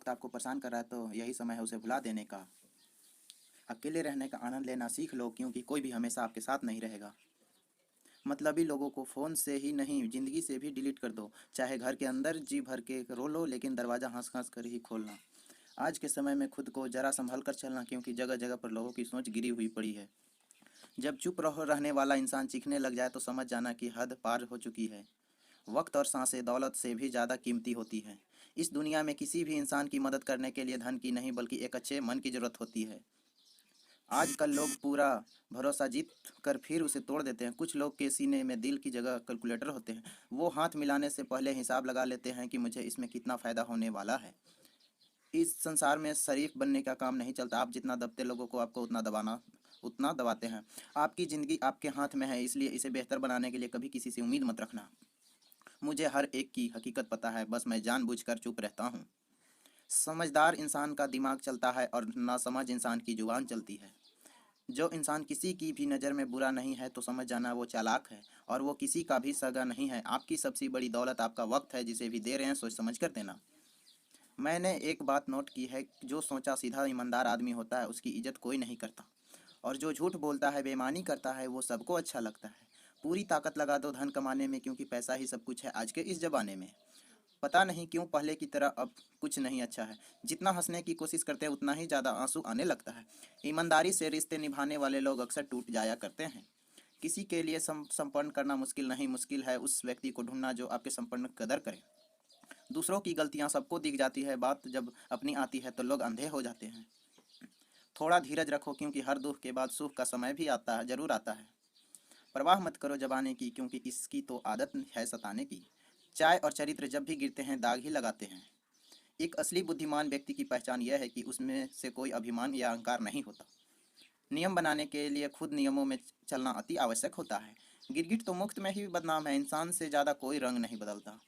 वक्त आपको परेशान कर रहा है तो यही समय है उसे भुला देने का। अकेले रहने का आनंद लेना सीख लो, क्योंकि कोई भी हमेशा आपके साथ नहीं रहेगा। मतलबी लोगों को फ़ोन से ही नहीं, ज़िंदगी से भी डिलीट कर दो। चाहे घर के अंदर जी भर के रो लो, लेकिन दरवाज़ा हंस हंस कर ही खोलना। आज के समय में खुद को जरा संभल कर चलना, क्योंकि जगह जगह पर लोगों की सोच गिरी हुई पड़ी है। जब चुप रहो रहने वाला इंसान चीखने लग जाए तो समझ जाना कि हद पार हो चुकी है। वक्त और सांसें दौलत से भी ज़्यादा कीमती होती हैं। इस दुनिया में किसी भी इंसान की मदद करने के लिए धन की नहीं, बल्कि एक अच्छे मन की ज़रूरत होती है। आजकल लोग पूरा भरोसा जीत कर फिर उसे तोड़ देते हैं। कुछ लोग के सीने में दिल की जगह कैलकुलेटर होते हैं। वो हाथ मिलाने से पहले हिसाब लगा लेते हैं कि मुझे इसमें कितना फ़ायदा होने वाला है। इस संसार में शरीफ बनने का काम नहीं चलता। आप जितना दबते लोगों को आपको उतना दबाते हैं। आपकी ज़िंदगी आपके हाथ में है, इसलिए इसे बेहतर बनाने के लिए कभी किसी से उम्मीद मत रखना। मुझे हर एक की हकीकत पता है, बस मैं जानबूझकर चुप रहता हूँ। समझदार इंसान का दिमाग चलता है और नासमझ इंसान की जुबान चलती है। जो इंसान किसी की भी नज़र में बुरा नहीं है तो समझ जाना वो चालाक है, और वो किसी का भी सगा नहीं है। आपकी सबसे बड़ी दौलत आपका वक्त है, जिसे भी दे रहे हैं सोच समझ कर देना। मैंने एक बात नोट की है, जो सोचा सीधा ईमानदार आदमी होता है उसकी इज्जत कोई नहीं करता, और जो झूठ बोलता है, बेईमानी करता है, वो सबको अच्छा लगता है। पूरी ताकत लगा दो धन कमाने में, क्योंकि पैसा ही सब कुछ है आज के इस ज़माने में। पता नहीं क्यों पहले की तरह अब कुछ नहीं अच्छा है। जितना हंसने की कोशिश करते हैं उतना ही ज़्यादा आंसू आने लगता है। ईमानदारी से रिश्ते निभाने वाले लोग अक्सर टूट जाया करते हैं। किसी के लिए संपन्न करना मुश्किल नहीं, मुश्किल है उस व्यक्ति को ढूंढना जो आपके संपन्न कदर करे। दूसरों की गलतियां सबको दिख जाती है, बात जब अपनी आती है तो लोग अंधे हो जाते हैं। थोड़ा धीरज रखो, क्योंकि हर दुख के बाद सुख का समय भी आता है, जरूर आता है। परवाह मत करो जबाने की, क्योंकि इसकी तो आदत है सताने की। चाय और चरित्र जब भी गिरते हैं दाग ही लगाते हैं। एक असली बुद्धिमान व्यक्ति की पहचान यह है कि उसमें से कोई अभिमान या अहंकार नहीं होता। नियम बनाने के लिए खुद नियमों में चलना अति आवश्यक होता है। गिरगिट तो मुफ्त में ही बदनाम है, इंसान से ज़्यादा कोई रंग नहीं बदलता।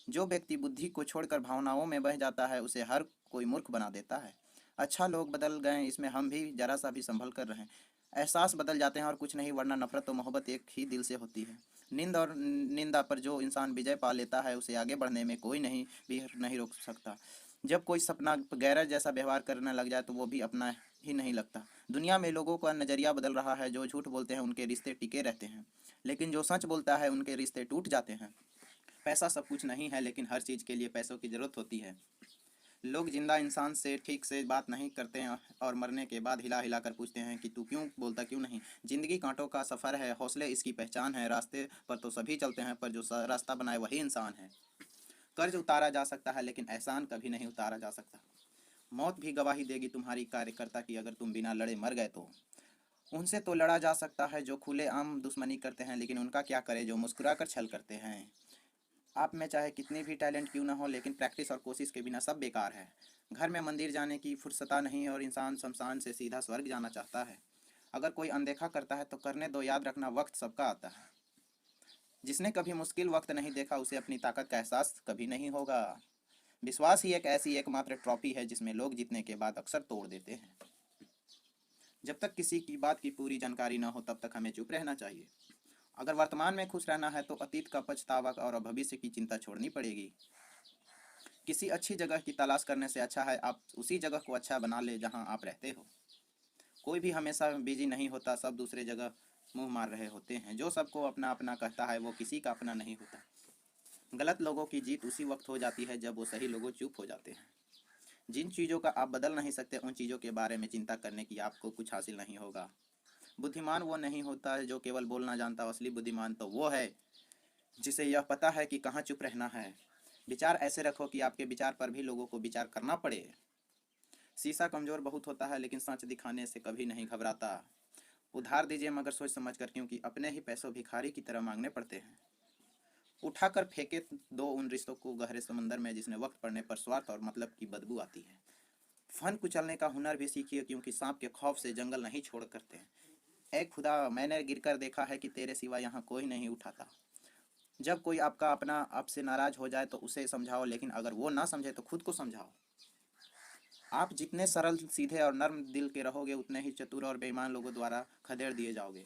जो व्यक्ति बुद्धि को छोड़कर भावनाओं में बह जाता है उसे हर कोई मूर्ख बना देता है। अच्छा, लोग बदल गए, इसमें हम भी जरा सा भी संभल कर रहें। एहसास बदल जाते हैं और कुछ नहीं, वरना नफरत और मोहब्बत एक ही दिल से होती है। निंद और निंदा पर जो इंसान विजय पा लेता है उसे आगे बढ़ने में कोई नहीं भी नहीं रोक सकता। जब कोई सपना गैर जैसा व्यवहार करने लग जाए तो वो भी अपना ही नहीं लगता। दुनिया में लोगों का नज़रिया बदल रहा है। जो झूठ बोलते हैं उनके रिश्ते टिके रहते हैं, लेकिन जो सच बोलता है उनके रिश्ते टूट जाते हैं। पैसा सब कुछ नहीं है, लेकिन हर चीज़ के लिए पैसों की ज़रूरत होती है। लोग जिंदा इंसान से ठीक से बात नहीं करते हैं, और मरने के बाद हिला हिला कर पूछते हैं कि तू क्यों बोलता क्यों नहीं। जिंदगी कांटों का सफ़र है, हौसले इसकी पहचान है। रास्ते पर तो सभी चलते हैं, पर जो रास्ता बनाए वही इंसान है। कर्ज उतारा जा सकता है, लेकिन एहसान कभी नहीं उतारा जा सकता। मौत भी गवाही देगी तुम्हारी कार्यकर्ता की, अगर तुम बिना लड़े मर गए तो। उनसे तो लड़ा जा सकता है जो खुले आम दुश्मनी करते हैं, लेकिन उनका क्या करे जो मुस्कुरा कर छल करते हैं। आप में चाहे कितनी भी टैलेंट क्यों ना हो, लेकिन प्रैक्टिस और कोशिश के बिना सब बेकार है। घर में मंदिर जाने की फुर्सता नहीं, और इंसान शमशान से सीधा स्वर्ग जाना चाहता है। अगर कोई अनदेखा करता है तो करने दो, याद रखना वक्त सबका आता है। जिसने कभी मुश्किल वक्त नहीं देखा उसे अपनी ताकत का एहसास कभी नहीं होगा। विश्वास ही एक ऐसी एकमात्र ट्रॉफी है जिसमें लोग जीतने के बाद अक्सर तोड़ देते हैं। जब तक किसी की बात की पूरी जानकारी ना हो तब तक हमें चुप रहना चाहिए। अगर वर्तमान में खुश रहना है तो अतीत का पछतावा और भविष्य की चिंता छोड़नी पड़ेगी। किसी अच्छी जगह की तलाश करने से अच्छा है आप उसी जगह को अच्छा बना ले जहां आप रहते हो। कोई भी हमेशा बिजी नहीं होता, सब दूसरे जगह मुंह मार रहे होते हैं। जो सबको अपना अपना कहता है वो किसी का अपना नहीं होता। गलत लोगों की जीत उसी वक्त हो जाती है जब वो सही लोगों चुप हो जाते हैं। जिन चीज़ों का आप बदल नहीं सकते उन चीज़ों के बारे में चिंता करने की आपको कुछ हासिल नहीं होगा। बुद्धिमान वो नहीं होता है जो केवल बोलना जानता, असली बुद्धिमान तो वो है जिसे यह पता है कि कहाँ चुप रहना है। विचार ऐसे रखो कि आपके विचार पर भी लोगों को विचार करना पड़े। शीशा कमज़ोर बहुत होता है, लेकिन सच दिखाने से कभी नहीं घबराता। उधार दीजिए मगर सोच समझ कर, क्योंकि अपने ही पैसों भिखारी की तरह मांगने पड़ते हैं। उठाकर फेंके दो उन रिश्तों को गहरे समंदर में जिसने वक्त पड़ने पर स्वार्थ और मतलब की बदबू आती है। फन कुचलने का हुनर भी सीखिए, क्योंकि सांप के खौफ से जंगल नहीं छोड़ करते हैं। ऐ खुदा, मैंने गिरकर देखा है कि तेरे सिवा यहाँ कोई नहीं उठाता। जब कोई आपका अपना आपसे नाराज हो जाए तो उसे समझाओ, लेकिन अगर वो ना समझे तो खुद को समझाओ। आप जितने सरल, सीधे और नर्म दिल के रहोगे उतने ही चतुर और बेईमान लोगों द्वारा खदेड़ दिए जाओगे।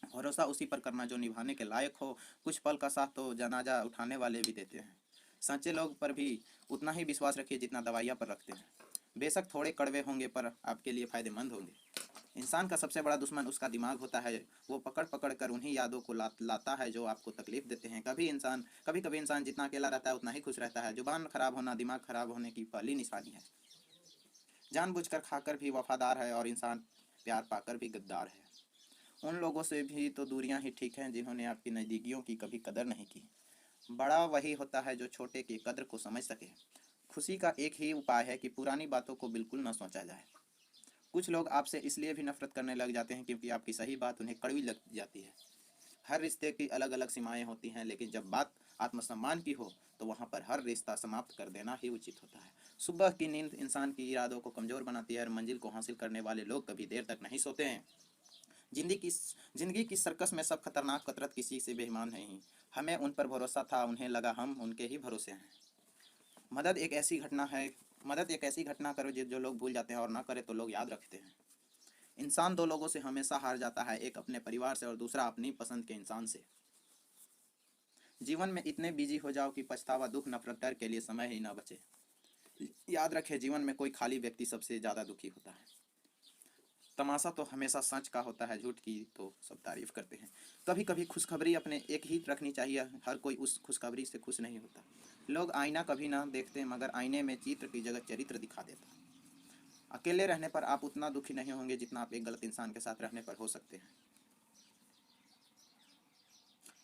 भरोसा उसी पर करना जो निभाने के लायक हो। कुछ पल का साथ तो जनाजा उठाने वाले भी देते हैं। सच्चे लोग पर भी उतना ही विश्वास रखिए जितना दवाइयाँ पर रखते हैं। बेशक थोड़े कड़वे होंगे पर आपके लिए फ़ायदेमंद होंगे। इंसान का सबसे बड़ा दुश्मन उसका दिमाग होता है। वो पकड़ पकड़ कर उन्हीं यादों को लाता है जो आपको तकलीफ देते हैं। कभी कभी इंसान जितना अकेला रहता है उतना ही खुश रहता है। जुबान खराब होना दिमाग खराब होने की पहली निशानी है। जानबूझकर खाकर भी वफादार है और इंसान प्यार पाकर भी गद्दार है। उन लोगों से भी तो दूरियां ही ठीक हैं जिन्होंने आपकी नज़दीकियों की कभी कदर नहीं की। बड़ा वही होता है जो छोटे की कदर को समझ सके। खुशी का एक ही उपाय है कि पुरानी बातों को बिल्कुल न सोचा जाए। कुछ लोग आपसे इसलिए भी नफरत करने लग जाते हैं क्योंकि आपकी सही बात उन्हें कड़वी लग जाती है। हर रिश्ते की अलग अलग सीमाएं होती हैं, लेकिन जब बात आत्मसम्मान की हो तो वहाँ पर हर रिश्ता समाप्त कर देना ही उचित होता है। सुबह की नींद इंसान की इरादों को कमज़ोर बनाती है और मंजिल को हासिल करने वाले लोग कभी देर तक नहीं सोते हैं। जिंदगी की सर्कस में सब खतरनाक कतरत किसी से बेईमान नहीं। हमें उन पर भरोसा था, उन्हें लगा हम उनके ही भरोसे हैं। मदद एक ऐसी घटना है मदद एक ऐसी घटना करो जो लोग भूल जाते हैं और ना करे तो लोग याद रखते हैं। इंसान दो लोगों से हमेशा हार जाता है, एक अपने परिवार से और दूसरा अपनी पसंद के इंसान से। जीवन में इतने बिजी हो जाओ कि पछतावा दुख नफरत डर के लिए समय ही ना बचे। याद रखे जीवन में कोई खाली व्यक्ति सबसे ज़्यादा दुखी होता है। तमाशा तो हमेशा सच का होता है, झूठ की तो सब तारीफ करते हैं। कभी कभी खुशखबरी अपने एक ही रखनी चाहिए, हर कोई उस खुशखबरी से खुश नहीं होता। लोग आईना कभी ना देखते मगर आईने में चित्र की जगह चरित्र दिखा देता। अकेले रहने पर आप उतना दुखी नहीं होंगे जितना आप एक गलत इंसान के साथ रहने पर हो सकते हैं।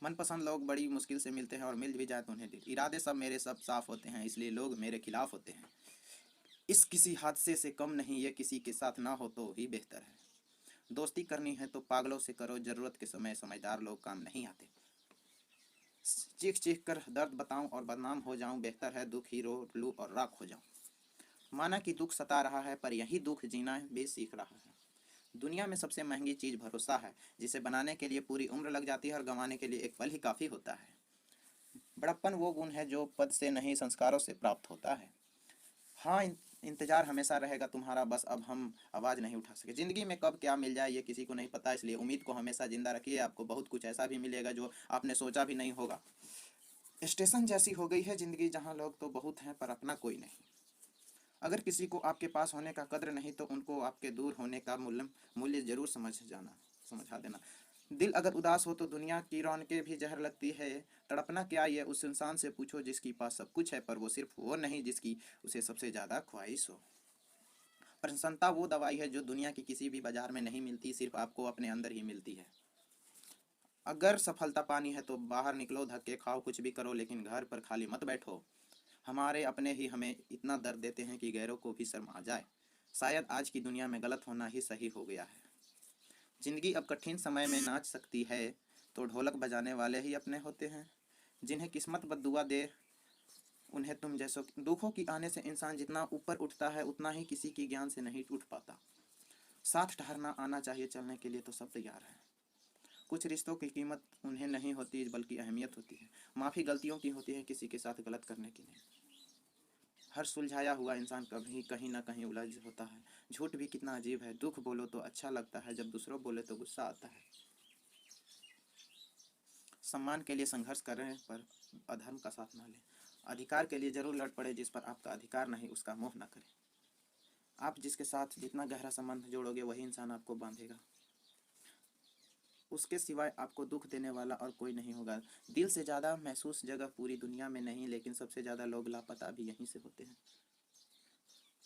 मनपसंद लोग बड़ी मुश्किल से मिलते हैं और मिल भी जाए तो उन्हें दिल इरादे सब मेरे सब साफ होते हैं, इसलिए लोग मेरे खिलाफ होते हैं। इस किसी हादसे से कम नहीं, ये किसी के साथ ना हो तो ही बेहतर है। दोस्ती करनी है तो पागलों से करो, ज़रूरत के समय समझदार लोग काम नहीं आते। चीख चीख कर दर्द बताऊं और बदनाम हो जाऊं, बेहतर है दुख ही रो लूं और राख हो जाऊं। माना कि दुख सता रहा है पर यही दुख जीना भी सीख रहा है। दुनिया में सबसे महंगी चीज़ भरोसा है, जिसे बनाने के लिए पूरी उम्र लग जाती है और गंवाने के लिए एक पल ही काफ़ी होता है। बड़प्पन वो गुण है जो पद से नहीं संस्कारों से प्राप्त होता है। हाँ, इंतजार हमेशा रहेगा तुम्हारा, बस अब हम आवाज़ नहीं उठा सके। ज़िंदगी में कब क्या मिल जाए ये किसी को नहीं पता, इसलिए उम्मीद को हमेशा ज़िंदा रखिए। आपको बहुत कुछ ऐसा भी मिलेगा जो आपने सोचा भी नहीं होगा। स्टेशन जैसी हो गई है ज़िंदगी, जहाँ लोग तो बहुत हैं पर अपना कोई नहीं। अगर किसी को आपके पास होने का कद्र नहीं तो उनको आपके दूर होने का मूल्य जरूर समझा देना। दिल अगर उदास हो तो दुनिया की रौनकें भी जहर लगती है। तड़पना क्या ये उस इंसान से पूछो जिसके पास सब कुछ है पर वो सिर्फ वो नहीं जिसकी उसे सबसे ज़्यादा ख्वाहिश हो। प्रसन्नता वो दवाई है जो दुनिया की किसी भी बाजार में नहीं मिलती, सिर्फ आपको अपने अंदर ही मिलती है। अगर सफलता पानी है तो बाहर निकलो, धक्के खाओ, कुछ भी करो, लेकिन घर पर खाली मत बैठो। हमारे अपने ही हमें इतना दर्द देते हैं कि गैरों को भी शर्म आ जाए। शायद आज की दुनिया में गलत होना ही सही हो गया है। जिंदगी अब कठिन समय में नाच सकती है तो ढोलक बजाने वाले ही अपने होते हैं। जिन्हें किस्मत बद्दुआ दे उन्हें तुम जैसो। दुखों की आने से इंसान जितना ऊपर उठता है उतना ही किसी की ज्ञान से नहीं उठ पाता। साथ ठहरना आना चाहिए, चलने के लिए तो सब तैयार है। कुछ रिश्तों की कीमत उन्हें नहीं होती बल्कि अहमियत होती है। माफ़ी गलतियों की होती है, किसी के साथ गलत करने की नहीं। हर सुलझाया हुआ इंसान कभी कहीं ना कहीं उलझ होता है। झूठ भी कितना अजीब है, दुख बोलो तो अच्छा लगता है, जब दूसरों बोले तो गुस्सा आता है। सम्मान के लिए संघर्ष करें पर अधर्म का साथ ना लें। अधिकार के लिए जरूर लड़ पड़े, जिस पर आपका अधिकार नहीं उसका मोह ना करें। आप जिसके साथ जितना गहरा संबंध जोड़ोगे वही इंसान आपको बांधेगा। उसके सिवाय आपको दुख देने वाला और कोई नहीं होगा। दिल से ज़्यादा महसूस जगह पूरी दुनिया में नहीं, लेकिन सबसे ज़्यादा लोग लापता भी यहीं से होते हैं।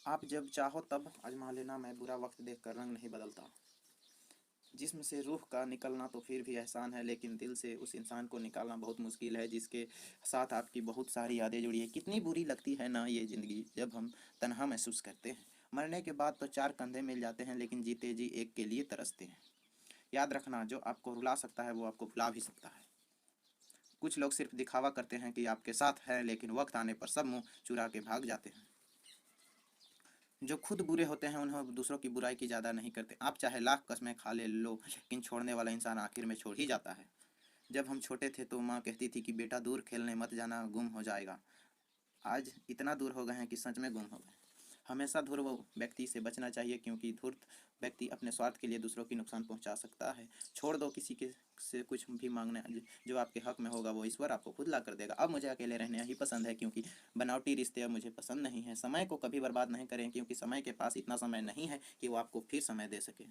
आप जब चाहो तब आजमा लेना, मैं बुरा वक्त देखकर रंग नहीं बदलता। जिस्म से रूह का निकलना तो फिर भी एहसान है, लेकिन दिल से उस इंसान को निकालना बहुत मुश्किल है जिसके साथ आपकी बहुत सारी यादें जुड़ी है। कितनी बुरी लगती है ना ये ज़िंदगी जब हम तन्हा महसूस करते हैं। मरने के बाद तो चार कंधे मिल जाते हैं, लेकिन जीते जी एक के लिए तरसते हैं। याद रखना, जो आपको रुला सकता है वो आपको भुला भी सकता है। कुछ लोग सिर्फ दिखावा करते हैं कि आपके साथ है, लेकिन वक्त आने पर सब मुंह चुरा के भाग जाते हैं। जो खुद बुरे होते हैं उन्हें दूसरों की बुराई की ज़्यादा नहीं करते। आप चाहे लाख कस्में खा ले लो, लेकिन छोड़ने वाला इंसान आखिर में छोड़ ही जाता है। जब हम छोटे थे तो माँ कहती थी कि बेटा दूर खेलने मत जाना, गुम हो जाएगा। आज इतना दूर हो गए हैं कि सच में गुम हो गए। हमेशा धूर्त व्यक्ति से बचना चाहिए, क्योंकि धूर्त व्यक्ति अपने स्वार्थ के लिए दूसरों की नुकसान पहुंचा सकता है। छोड़ दो किसी के से कुछ भी मांगना, जो आपके हक में होगा वो ईश्वर आपको खुद ला कर देगा। अब मुझे अकेले रहना ही पसंद है, क्योंकि बनावटी रिश्ते अब मुझे पसंद नहीं है। समय को कभी बर्बाद नहीं करें, क्योंकि समय के पास इतना समय नहीं है कि वो आपको फिर समय दे सके।